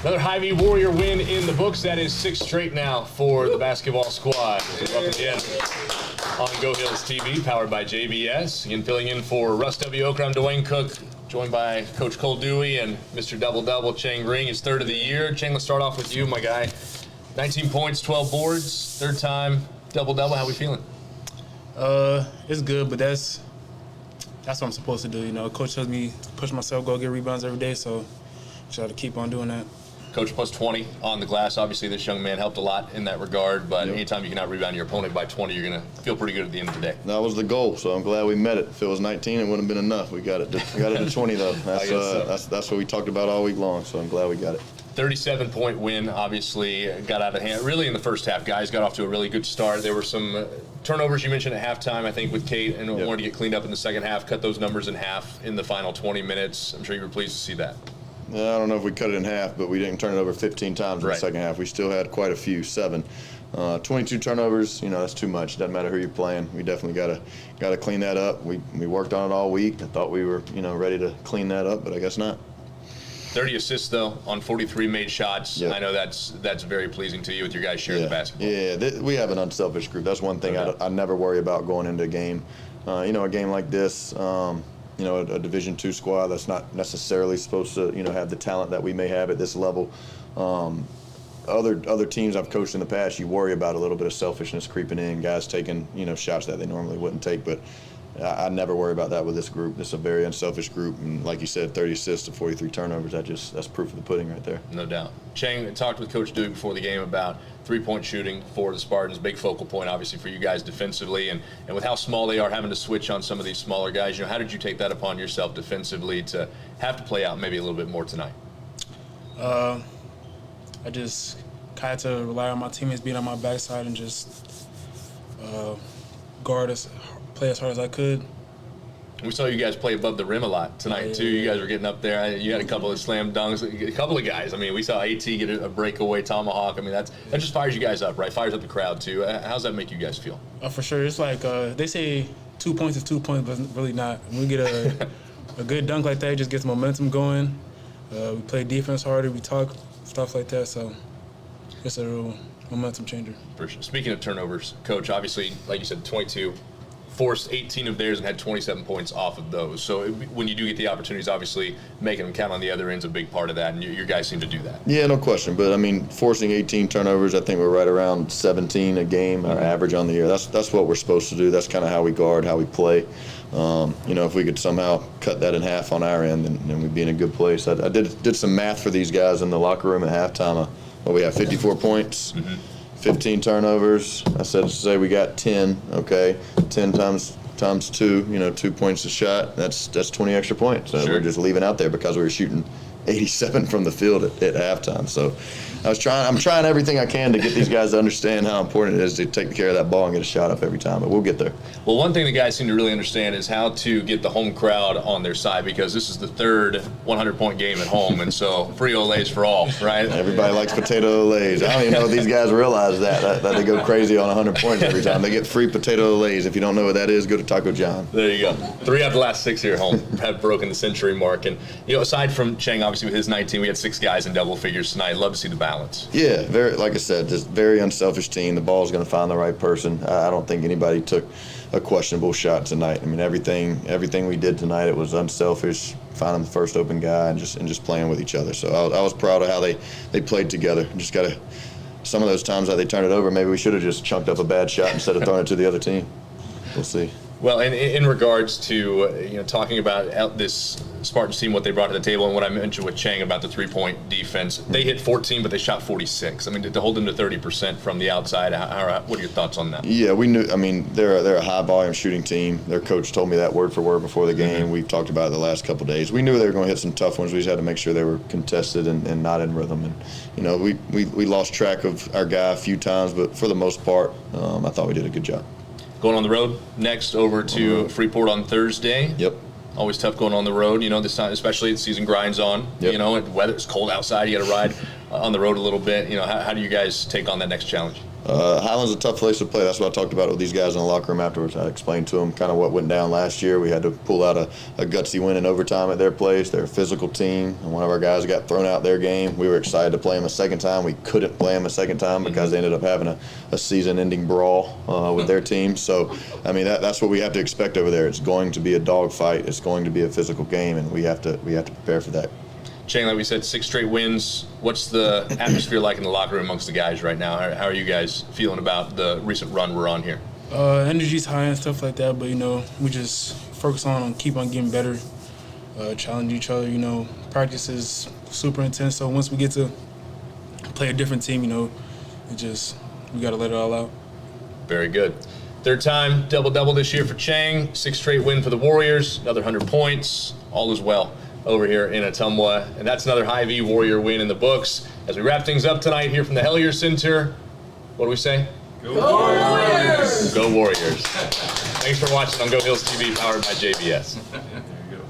Another Hy-Vee Warrior win in the books. That is 6 straight now for the basketball squad. Welcome again on Go Hills TV, powered by JBS. Again, filling in for Russ W. Oker, I'm Dwayne Cook, joined by Coach Cole Dewey and Mr. Double-Double, Chiang Ring, his third of the year. Chiang, let's start off with you, my guy. 19 points, 12 boards, third time double-double. How we feeling? It's good, but that's what I'm supposed to do. You know, Coach tells me to push myself, go get rebounds every day, so just have to keep on doing that. Coach plus 20 on the glass. Obviously, this young man helped a lot in that regard, but anytime you can out-rebound your opponent by 20, you're going to feel pretty good at the end of the day. That was the goal, so I'm glad we met it. If it was 19, it wouldn't have been enough. We got it to 20, though. That's what we talked about all week long, so I'm glad we got it. 37-point win, obviously, got out of hand. Really, in the first half, guys got off to a really good start. There were some turnovers you mentioned at halftime, I think, with Kate, and wanted to get cleaned up in the second half, cut those numbers in half in the final 20 minutes. I'm sure you were pleased to see that. I don't know if we cut it in half, but we didn't turn it over 15 times in the second half. We still had quite a few, 7. 22 turnovers, that's too much. Doesn't matter who you're playing. We definitely got to clean that up. We worked on it all week. I thought we were, ready to clean that up, but I guess not. 30 assists, though, on 43 made shots. Yep. I know that's very pleasing to you with your guys sharing the basketball. Yeah, we have an unselfish group. That's one thing I never worry about going into a game. A game like this, a Division II squad that's not necessarily supposed to, have the talent that we may have at this level. Other teams I've coached in the past, you worry about a little bit of selfishness creeping in, guys taking, shots that they normally wouldn't take, but I never worry about that with this group. This is a very unselfish group, and like you said, 30 assists to 43 turnovers. That's proof of the pudding right there. No doubt. Chiang talked with Coach Dewey before the game about three-point shooting for the Spartans, big focal point, obviously, for you guys defensively, and with how small they are, having to switch on some of these smaller guys. How did you take that upon yourself defensively to have to play out maybe a little bit more tonight? I just kind of had to rely on my teammates being on my backside and just play as hard as I could. We saw you guys play above the rim a lot tonight, too. You guys were getting up there. You had a couple of slam dunks, a couple of guys. We saw AT get a breakaway tomahawk. That just fires you guys up, right? Fires up the crowd, too. How's that make you guys feel? For sure. It's like they say 2 points is 2 points, but it's really not. When we get a good dunk like that, it just gets momentum going. We play defense harder. We talk, stuff like that. So it's a real momentum changer. For sure. Speaking of turnovers, Coach, obviously, like you said, 22. Forced 18 of theirs and had 27 points off of those. So when you do get the opportunities, obviously making them count on the other end is a big part of that, and your guys seem to do that. Yeah, no question. But forcing 18 turnovers, I think we're right around 17 a game, our average on the year. That's what we're supposed to do. That's kind of how we guard, how we play. If we could somehow cut that in half on our end, then we'd be in a good place. I did some math for these guys in the locker room at halftime. We have 54 points. 15 turnovers. I said to say we got 10. Okay, 10 times 2. 2 points a shot. That's 20 extra points. So we're just leaving out there because we were shooting 87 from the field at halftime. So I'm trying everything I can to get these guys to understand how important it is to take care of that ball and get a shot up every time. But we'll get there. Well, one thing the guys seem to really understand is how to get the home crowd on their side, because this is the third 100-point game at home, and so free Olays for all, right? Everybody likes potato Olays. I don't even know if these guys realize that they go crazy on 100 points every time. They get free potato Olays. If you don't know what that is, go to Taco John. There you go. 3 out of the last 6 here at home have broken the century mark. And, aside from Chiang, obviously, with his 19, we had 6 guys in double figures tonight. Love to see the balance. Yeah, like I said, just very unselfish team. The ball's going to find the right person. I don't think anybody took a questionable shot tonight. Everything we did tonight, it was unselfish, finding the first open guy and just playing with each other. So I was proud of how they played together. Just got to, some of those times that they turned it over, maybe we should have just chunked up a bad shot instead of throwing it to the other team. We'll see. Well, and in regards to talking about this Spartans team, what they brought to the table, and what I mentioned with Chiang about the three-point defense, they hit 14, but they shot 46. To hold them to 30% from the outside, what are your thoughts on that? Yeah, we knew. They're a high-volume shooting team. Their coach told me that word for word before the game. We've talked about it the last couple of days. We knew they were going to hit some tough ones. We just had to make sure they were contested and not in rhythm. And we lost track of our guy a few times, but for the most part, I thought we did a good job. Going on the road next over to Freeport on Thursday. Yep. Always tough going on the road, this time, especially the season grinds on. Yep. And weather, it's cold outside. You got to ride on the road a little bit. How do you guys take on that next challenge? Highland's a tough place to play. That's what I talked about with these guys in the locker room afterwards. I explained to them kind of what went down last year. We had to pull out a gutsy win in overtime at their place. They're a physical team, and one of our guys got thrown out their game. We were excited to play them a second time. We couldn't play them a second time because they ended up having a season-ending brawl with their team. So, I mean, that's what we have to expect over there. It's going to be a dogfight. It's going to be a physical game, and we have to prepare for that. Chang, like we said, 6 straight wins. What's the atmosphere like in the locker room amongst the guys right now? How are you guys feeling about the recent run we're on here? Energy's high and stuff like that, but, we just focus on keep on getting better, challenge each other. Practice is super intense, so once we get to play a different team, we got to let it all out. Very good. Third time, double-double this year for Chang. 6 straight win for the Warriors, another 100 points. All is well over here in Ottumwa, and that's another Hy-Vee Warrior win in the books. As we wrap things up tonight here from the Hellyer Center, what do we say? Go Warriors! Go Warriors. Thanks for watching on Go Hills TV, powered by JBS. There you go.